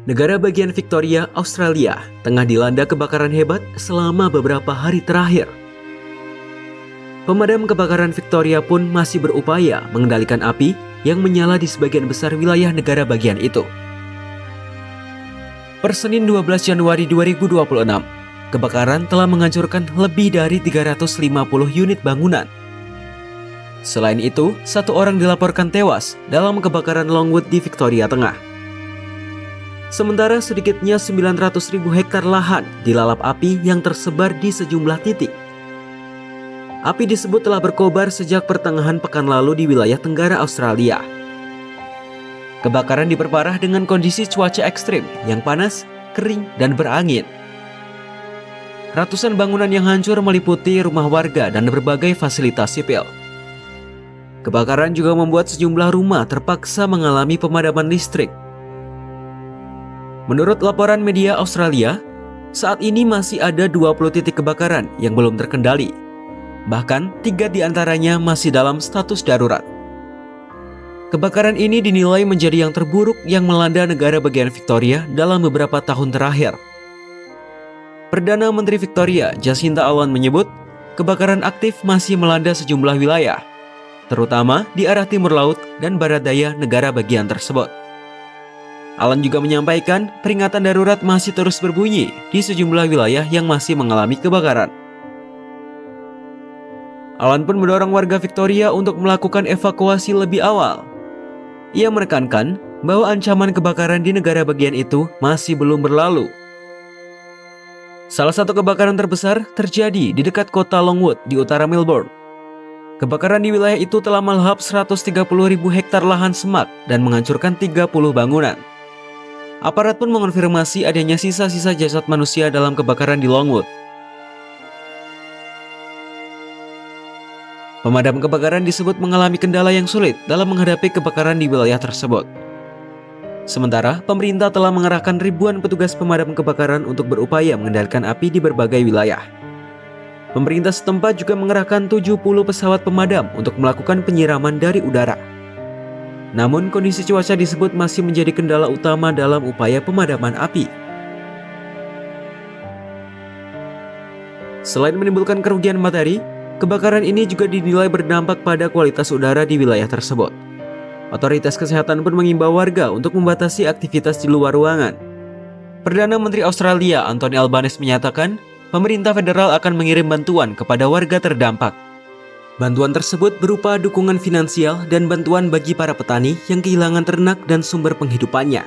Negara bagian Victoria, Australia, tengah dilanda kebakaran hebat selama beberapa hari terakhir. Pemadam kebakaran Victoria pun masih berupaya mengendalikan api yang menyala di sebagian besar wilayah negara bagian itu. Per Senin 12 Januari 2026, kebakaran telah menghancurkan lebih dari 350 unit bangunan. Selain itu, 1 orang dilaporkan tewas dalam kebakaran Longwood di Victoria Tengah. Sementara sedikitnya 900.000 hektar lahan dilalap api yang tersebar di sejumlah titik. Api disebut telah berkobar sejak pertengahan pekan lalu di wilayah Tenggara Australia. Kebakaran diperparah dengan kondisi cuaca ekstrim yang panas, kering, dan berangin. Ratusan bangunan yang hancur meliputi rumah warga dan berbagai fasilitas sipil. Kebakaran juga membuat sejumlah rumah terpaksa mengalami pemadaman listrik. Menurut laporan media Australia, saat ini masih ada 20 titik kebakaran yang belum terkendali. Bahkan 3 diantaranya masih dalam status darurat. Kebakaran ini dinilai menjadi yang terburuk yang melanda negara bagian Victoria dalam beberapa tahun terakhir. Perdana Menteri Victoria, Jacinta Allan menyebut, kebakaran aktif masih melanda sejumlah wilayah, terutama di arah timur laut dan barat daya negara bagian tersebut. Allan juga menyampaikan peringatan darurat masih terus berbunyi di sejumlah wilayah yang masih mengalami kebakaran. Allan pun mendorong warga Victoria untuk melakukan evakuasi lebih awal. Ia menekankan bahwa ancaman kebakaran di negara bagian itu masih belum berlalu. Salah satu kebakaran terbesar terjadi di dekat kota Longwood di utara Melbourne. Kebakaran di wilayah itu telah melahap 130.000 hektar lahan semak dan menghancurkan 30 bangunan. Aparat pun mengonfirmasi adanya sisa-sisa jasad manusia dalam kebakaran di Longwood. Pemadam kebakaran disebut mengalami kendala yang sulit dalam menghadapi kebakaran di wilayah tersebut. Sementara, pemerintah telah mengerahkan ribuan petugas pemadam kebakaran untuk berupaya mengendalikan api di berbagai wilayah. Pemerintah setempat juga mengerahkan 70 pesawat pemadam untuk melakukan penyiraman dari udara. Namun, kondisi cuaca disebut masih menjadi kendala utama dalam upaya pemadaman api. Selain menimbulkan kerugian materi, kebakaran ini juga dinilai berdampak pada kualitas udara di wilayah tersebut. Otoritas kesehatan pun mengimbau warga untuk membatasi aktivitas di luar ruangan. Perdana Menteri Australia, Anthony Albanese menyatakan, pemerintah federal akan mengirim bantuan kepada warga terdampak. Bantuan tersebut berupa dukungan finansial dan bantuan bagi para petani yang kehilangan ternak dan sumber penghidupannya.